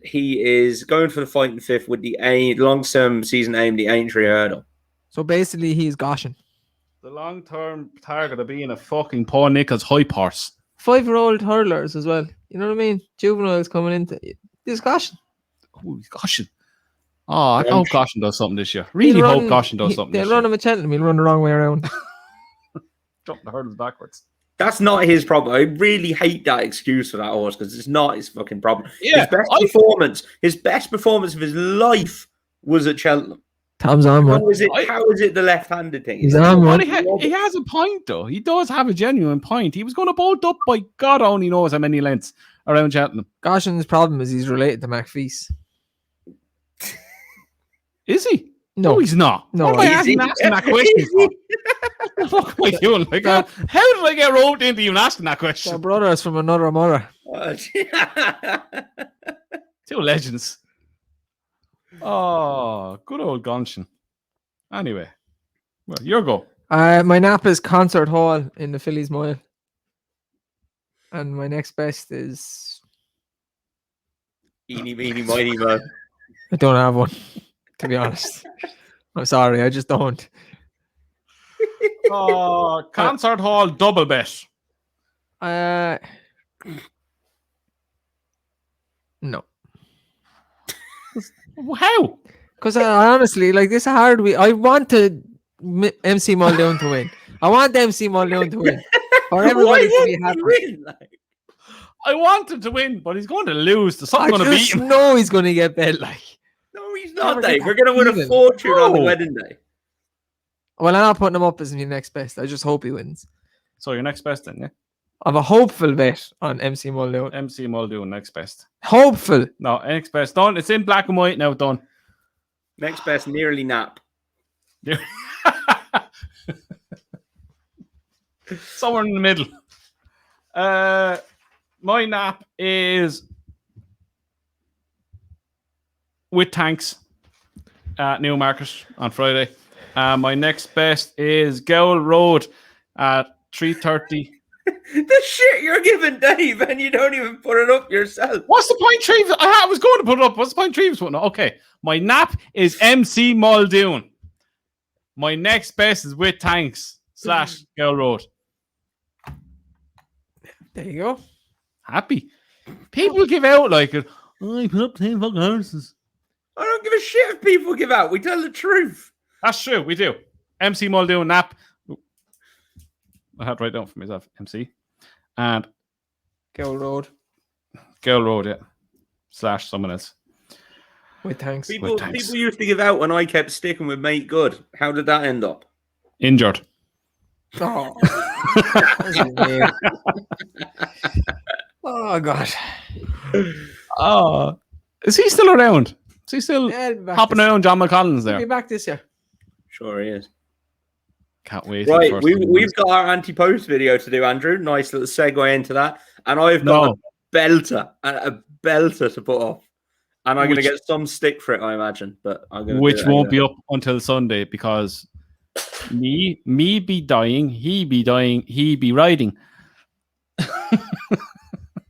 he is going for the fighting fifth with the long-term season aim, the Aintree hurdle. So basically, he's Goshen. The long-term target of being a fucking Paul Nicholls hype horse. 5-year-old hurlers as well. You know what I mean? Juveniles coming into this Goshen. Oh, Goshen. Oh, I hope Goshen does something this year. Really hope Goshen does something this year. They'll run him at Cheltenham. He'll run the wrong way around. Jump the hurdles backwards. That's not his problem. I really hate that excuse for that horse because it's not his fucking problem. Yeah, His best performance of his life was at Cheltenham. Tom's on one. How is it the left-handed thing? He's on one. He has a point, though. He does have a genuine point. He was going to bolt up by God only knows how many lengths around Cheltenham. Goshen's problem is he's related to McPheese. Is he? No, he's not. No, what am I asking that question for? What the fuck am I doing? Like, how did I get roped into even asking that question? Our brothers from another mother. Two legends. Oh, good old Gonshin. Anyway, well, your go. My nap is Concert Hall in the Phillies Mile. And my next best is... Eeny, meeny, miny, mo. I don't have one, to be honest. I'm sorry, I just don't. Concert Hall double bet. No. How? Because I honestly, like, this is hard. I want MC Muldoon to win. I want MC Muldoon to win. For everybody to be happy. I want him to win, but he's going to lose. Someone's going to beat him. I know he's going to get bet, like. No, he's not, Dave. We're going to win a fortune on the wedding day. Well, I'm not putting him up as my next best. I just hope he wins. So your next best then, yeah? I have a hopeful bet on MC Muldoon. MC Muldoon, next best. Hopeful. No, next best. Done. It's in black and white now, done. Next best, nearly nap. Somewhere in the middle. My nap is with tanks at Newmarket on Friday. My next best is Gowl Road at 3:30. The shit you're giving Dave, and you don't even put it up yourself. What's the point, Treves? I was going to put it up. What's the point, Treves? No, okay. My nap is MC Muldoon. My next best is with tanks / Gowl Road. There you go. Happy. People give out like it. Oh, I put up 10 fucking horses. I don't give a shit if people give out. We tell the truth. That's true. We do. MC Muldoon nap. I had to write down for myself. MC. And Gowl Road. Gowl Road, yeah. / someone else. With thanks. People used to give out when I kept sticking with Mate Good. How did that end up? Injured. Oh. Oh, God. Oh. Is he still around? Is he still hopping around John McCollins there? He'll be back this year. Sure he is. Can't wait. Right, we've got our anti-post video to do, Andrew. Nice little segue into that. And I've got a belter to put off. And I'm going to get some stick for it, I imagine. But I'm going which won't be up until Sunday because me be dying, he be dying, he be riding.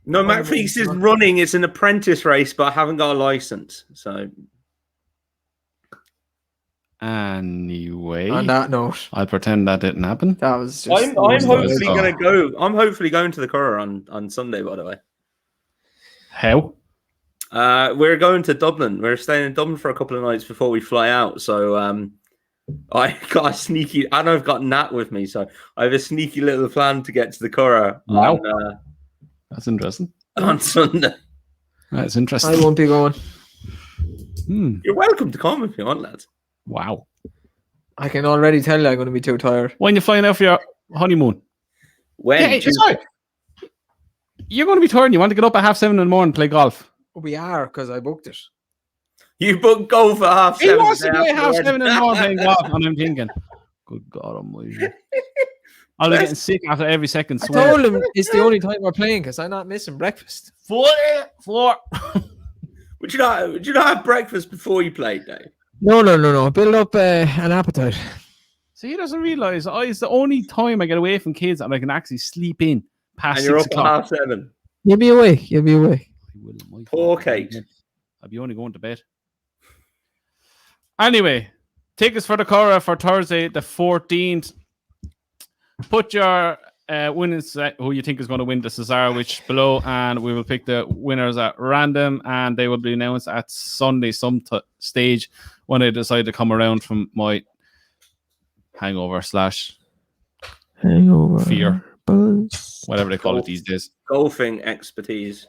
No, Matt Feeks is running. It's an apprentice race, but I haven't got a license. So anyway, on that note, I'll pretend that didn't happen. That was just I'm hopefully going to go. I'm hopefully going to the Curragh on Sunday, by the way. How? We're going to Dublin. We're staying in Dublin for a couple of nights before we fly out. So I got a sneaky, and I've got Nat with me. So I have a sneaky little plan to get to the Curragh. Wow. That's interesting. On Sunday. That's interesting. I won't be going. You're welcome to come if you want, lads. Wow. I can already tell you I'm going to be too tired. When you're flying out for your honeymoon? When? Yeah, sorry. You're going to be tired. You want to get up at 7:30 in the morning and play golf? We are, because I booked it. You booked golf at 7:30. He wants to play 7:30 in the morning playing golf, and I'm thinking, good God almighty. I'll be getting sick after every second swing. I told him it's the only time we're playing because I'm not missing breakfast. Four. Would you not have breakfast before you played, Dave? No. Build up an appetite. So he doesn't realise it's the only time I get away from kids and I can actually sleep in past 6 o'clock. And you're up at 7:30. You'll be awake. Poor Kate. I'll be only going to bed. Anyway, tickets for the Curragh for Thursday, the 14th. Put your winners who you think is going to win the Cesarewitch below, and we will pick the winners at random, and they will be announced at Sunday some stage when I decide to come around from my hangover / fear, whatever they call it these days. Golfing expertise.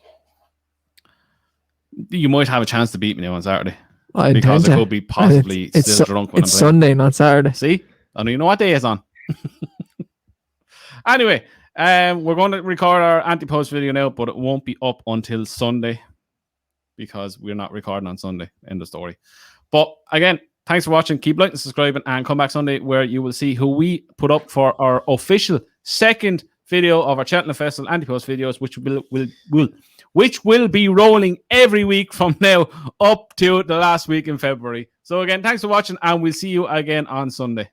You might have a chance to beat me now on Saturday because I could be possibly still drunk when I'm playing. It's Sunday, not Saturday. See? I don't even know what day it's on. Anyway, we're going to record our anti-post video now, but it won't be up until Sunday because we're not recording on Sunday. End of story. But again, thanks for watching. Keep liking, subscribing, and come back Sunday where you will see who we put up for our official second video of our Cheltenham Festival anti-post videos, which will be rolling every week from now up to the last week in February. So again, thanks for watching, and we'll see you again on Sunday.